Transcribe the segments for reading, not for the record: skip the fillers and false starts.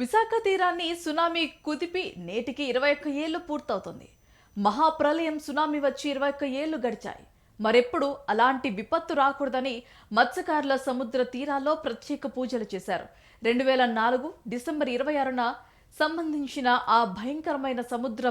విశాఖ తీరాన్ని సునామీ కుదిపి నేటికి 21 ఏళ్లు పూర్తవుతుంది. మహాప్రళయం సునామీ వచ్చి 21 ఏళ్లు గడిచాయి. మరెప్పుడు అలాంటి విపత్తు రాకూడదని మత్స్యకారుల సముద్ర తీరాల్లో ప్రత్యేక పూజలు చేశారు. 2004 డిసెంబర్ 26న సంబంధించిన ఆ భయంకరమైన సముద్ర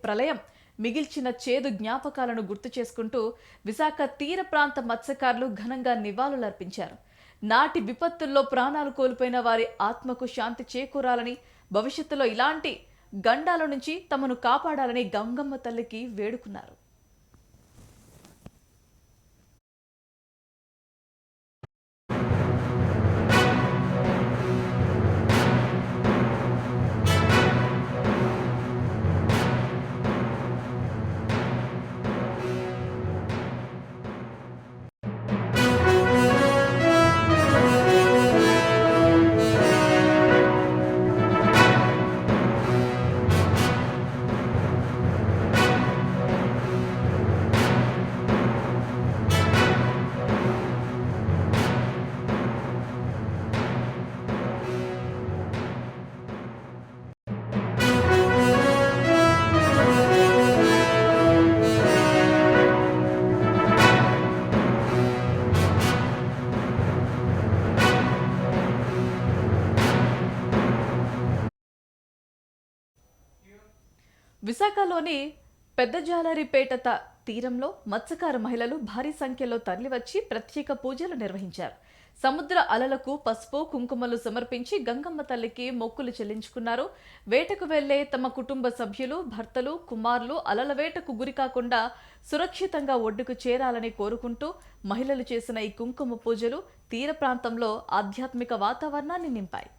ప్రళయం మిగిల్చిన చేదు జ్ఞాపకాలను గుర్తు చేసుకుంటూ విశాఖ తీర ప్రాంత మత్స్యకారులు ఘనంగా నివాళులర్పించారు. నాటి విపత్తుల్లో ప్రాణాలు కోల్పోయిన వారి ఆత్మకు శాంతి చేకూరాలని, భవిష్యత్తులో ఇలాంటి గండాల నుంచి తమను కాపాడాలని గంగమ్మ తల్లికి వేడుకున్నారు. విశాఖలోని పెద్దజాలరిపేట తీరంలో మత్స్యకార మహిళలు భారీ సంఖ్యలో తరలివచ్చి ప్రత్యేక పూజలు నిర్వహించారు. సముద్ర అలలకు పసుపు కుంకుమలు సమర్పించి గంగమ్మ తల్లికి మొక్కులు చెల్లించుకున్నారు. వేటకు వెళ్లే తమ కుటుంబ సభ్యులు, భర్తలు, కుమారులు అలల వేటకు గురికాకుండా సురక్షితంగా ఒడ్డుకు చేరాలని కోరుకుంటూ మహిళలు చేసిన ఈ కుంకుమ పూజలు తీర ప్రాంతంలో ఆధ్యాత్మిక వాతావరణాన్ని నింపాయి.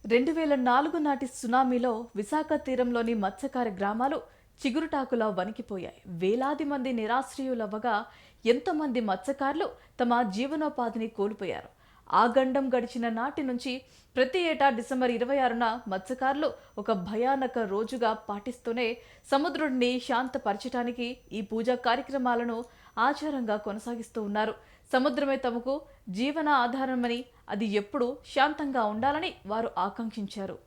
2004 నాటి సునామీలో విశాఖ తీరంలోని మత్స్యకార గ్రామాలు చిగురుటాకులా వణికిపోయాయి. వేలాది మంది నిరాశ్రయులవ్వగా ఎంతోమంది మత్స్యకారులు తమ జీవనోపాధిని కోల్పోయారు. ఆ గండం గడిచిన నాటి నుంచి ప్రతి ఏటా డిసెంబర్ 26న మత్స్యకారులు ఒక భయానక రోజుగా పాటిస్తూనే సముద్రుడిని శాంతపరచడానికి ఈ పూజా కార్యక్రమాలను ఆచారంగా కొనసాగిస్తూ ఉన్నారు. సముద్రమే తమకు జీవన ఆధారమని, అది ఎప్పుడూ శాంతంగా ఉండాలని వారు ఆకాంక్షించారు.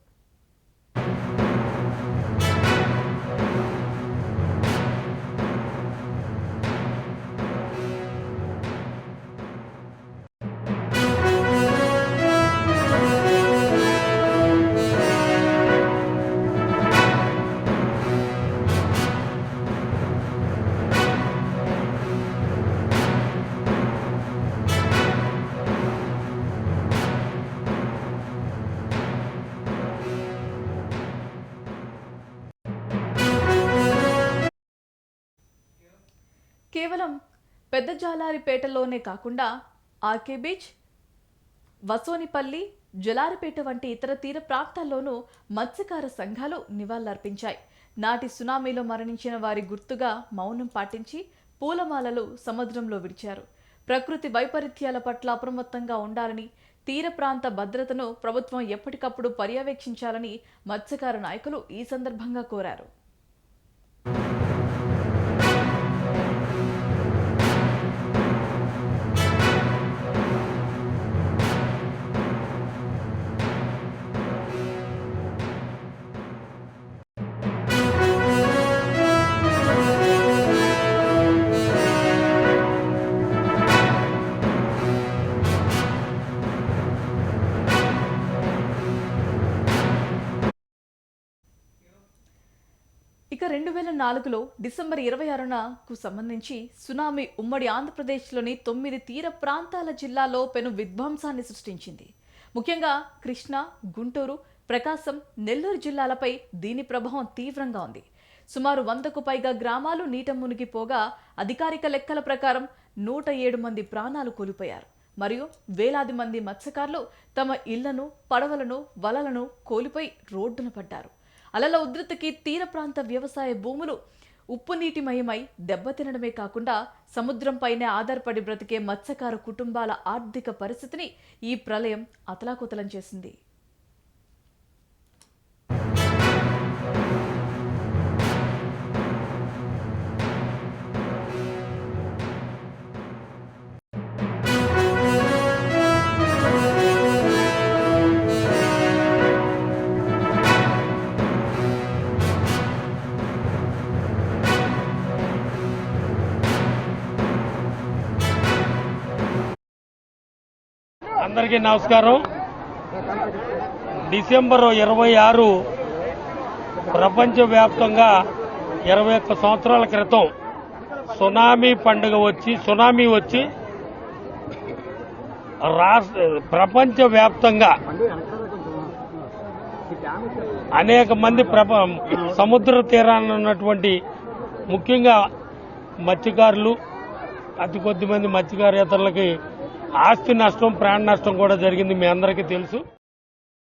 కేవలం పెద్ద జాలారిపేటలోనే కాకుండా ఆర్కే బీచ్, వసోనిపల్లి, జలారిపేట వంటి ఇతర తీర ప్రాంతాల్లోనూ మత్స్యకార సంఘాలు నివాళులర్పించాయి. నాటి సునామీలో మరణించిన వారి గుర్తుగా మౌనం పాటించి పూలమాలలు సముద్రంలో విడిచారు. ప్రకృతి వైపరీత్యాల పట్ల అప్రమత్తంగా ఉండాలని, తీర ప్రాంత భద్రతను ప్రభుత్వం ఎప్పటికప్పుడు పర్యవేక్షించాలని మత్స్యకార నాయకులు ఈ సందర్భంగా కోరారు. 2004లో డిసెంబర్ 26కు సంబంధించి సునామీ ఉమ్మడి ఆంధ్రప్రదేశ్లోని 9 తీర ప్రాంతాల జిల్లాలో పెను విధ్వంసాన్ని సృష్టించింది. ముఖ్యంగా కృష్ణా, గుంటూరు, ప్రకాశం, నెల్లూరు జిల్లాలపై దీని ప్రభావం తీవ్రంగా ఉంది. సుమారు 100కు పైగా గ్రామాలు నీట మునిగిపోగా అధికారిక లెక్కల ప్రకారం 107 మంది ప్రాణాలు కోల్పోయారు. మరియు వేలాది మంది మత్స్యకారులు తమ ఇళ్లను, పడవలను, వలలను కోల్పోయి రోడ్డున పడ్డారు. అలల ఉధృతికి తీర ప్రాంత వ్యవసాయ భూములు ఉప్పునీటిమయమై దెబ్బతినడమే కాకుండా సముద్రంపైనే ఆధారపడి బ్రతికే మత్స్యకారు కుటుంబాల ఆర్థిక పరిస్థితిని ఈ ప్రళయం అతలాకుతలం చేసింది. అందరికీ నమస్కారం. డిసెంబర్ 26 ప్రపంచవ్యాప్తంగా 21 సంవత్సరాల క్రితం సునామీ వచ్చి ప్రపంచవ్యాప్తంగా అనేక మంది సముద్ర తీరాన ఉన్నటువంటి ముఖ్యంగా మత్స్యకారులు, అతి కొద్ది మంది మత్స్యకారేతరులకి ఆస్తి నష్టం, ప్రాణ నష్టం కూడా జరిగింది. మీ అందరికీ తెలుసు.